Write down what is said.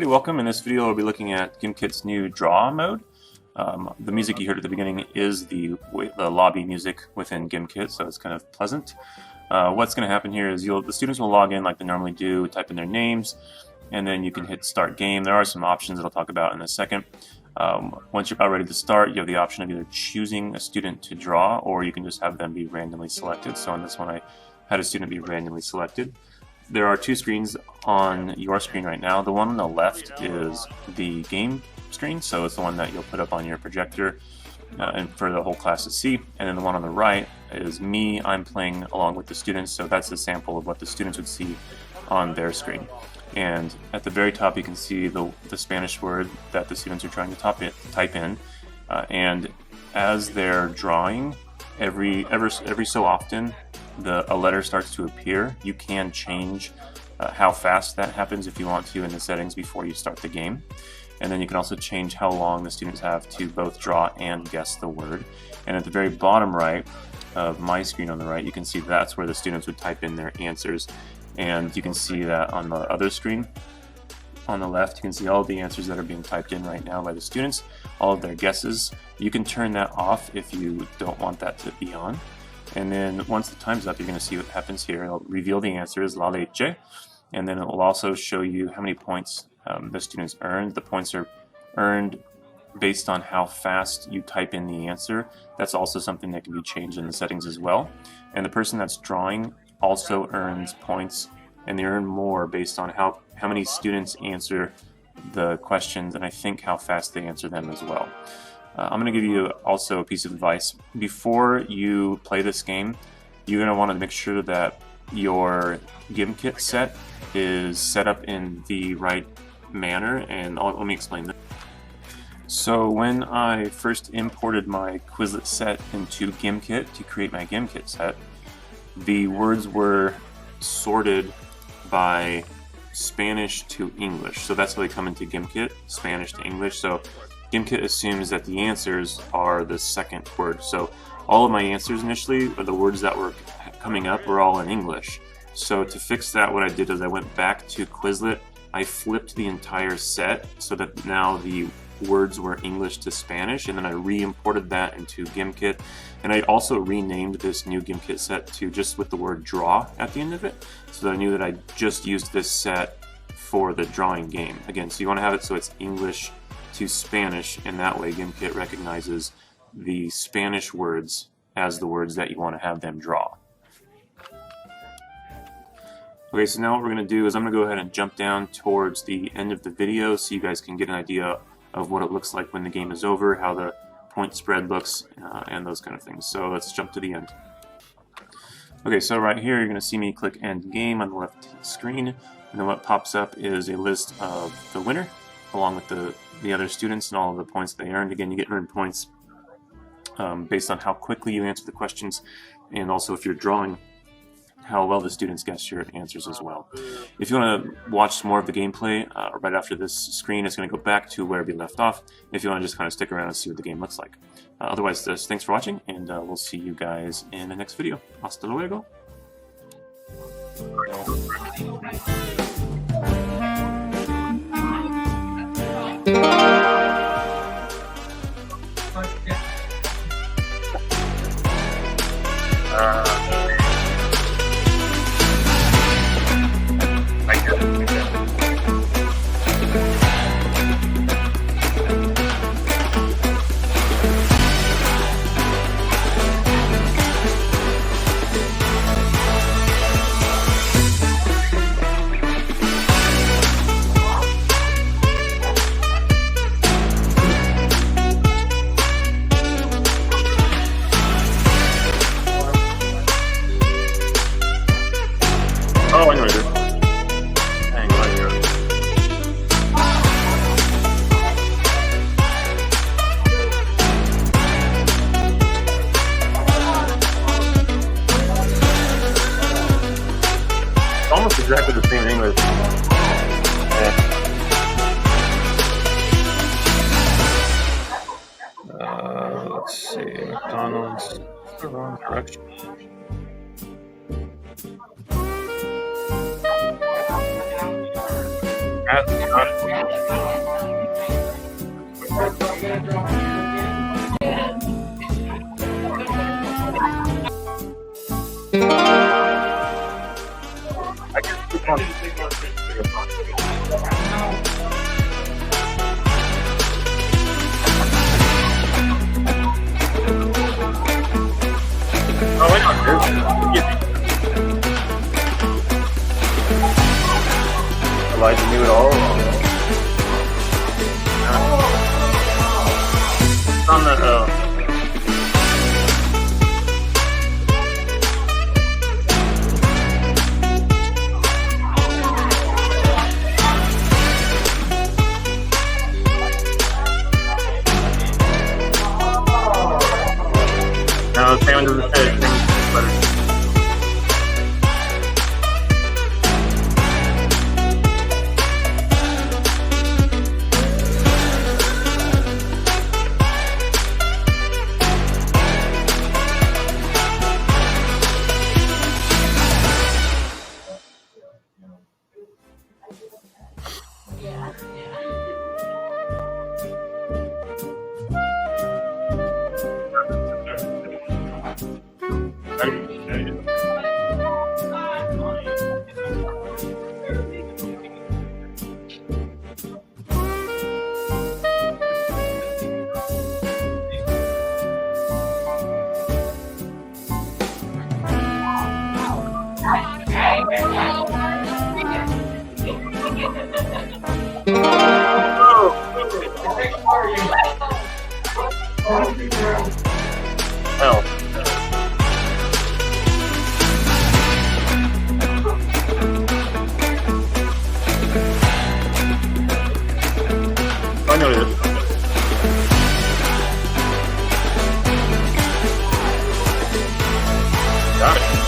everybody, welcome. In this video, we'll be looking at Gimkit's new draw mode. The music you heard at the beginning is the lobby music within Gimkit, so it's kind of pleasant. What's going to happen here is the students will log in like they normally do, type in their names, and then you can hit Start Game. There are some options that I'll talk about in a second. Once you're about ready to start, you have the option of either choosing a student to draw, or you can just have them be randomly selected. So on this one, I had a student be randomly selected. There are two screens on your screen right now. The one on the left is the game screen, so it's the one that you'll put up on your projector and for the whole class to see. And then the one on the right is me. I'm playing along with the students, so that's a sample of what the students would see on their screen. And at the very top, you can see the Spanish word that the students are trying to type in. And as they're drawing, every so often, a letter starts to appear. You can change how fast that happens if you want to in the settings before you start the game. And then you can also change how long the students have to both draw and guess the word. And at the very bottom right of my screen on the right, you can see that's where the students would type in their answers. And you can see that on the other screen on the left, you can see all the answers that are being typed in right now by the students, all of their guesses. You can turn that off if you don't want that to be on. And then once the time's up, you're going to see what happens here. It'll reveal the answers, la leche, and then it will also show you how many points the students earned. The points are earned based on how fast you type in the answer. That's also something that can be changed in the settings as well. And the person that's drawing also earns points, and they earn more based on how many students answer the questions, and I think how fast they answer them as well. I'm going to give you also a piece of advice. Before you play this game, you're going to want to make sure that your Gimkit set is set up in the right manner, and let me explain that. So when I first imported my Quizlet set into Gimkit to create my Gimkit set, the words were sorted by Spanish to English. So that's how they come into Gimkit, Spanish to English. So Gimkit assumes that the answers are the second word. So all of my answers initially, or the words that were coming up, were all in English. So to fix that, what I did is I went back to Quizlet. I flipped the entire set so that now the words were English to Spanish, and then I re-imported that into Gimkit. And I also renamed this new Gimkit set to just with the word draw at the end of it, so that I knew that I just used this set for the drawing game. Again, so you want to have it so it's English to Spanish, and that way Gimkit recognizes the Spanish words as the words that you want to have them draw. Okay, so now what we're going to do is I'm going to go ahead and jump down towards the end of the video so you guys can get an idea of what it looks like when the game is over, how the point spread looks, and those kind of things. So let's jump to the end. Okay, so right here you're going to see me click End Game on the left screen, and then what pops up is a list of the winner along with the other students and all of the points they earned. Again, you get earned points based on how quickly you answer the questions, and also if you're drawing, how well the students guess your answers as well. If you want to watch some more of the gameplay, right after this screen, it's going to go back to where we left off. If you want to just kind of stick around and see what the game looks like. Otherwise, thanks for watching, and we'll see you guys in the next video. Hasta luego! Oh, I know what I did. Hang on here. It's almost exactly the same English. Let's see. McDonald's. The wrong direction. Elijah knew it all. It's on the. No, same to the fish. Hell. I know this. Got it.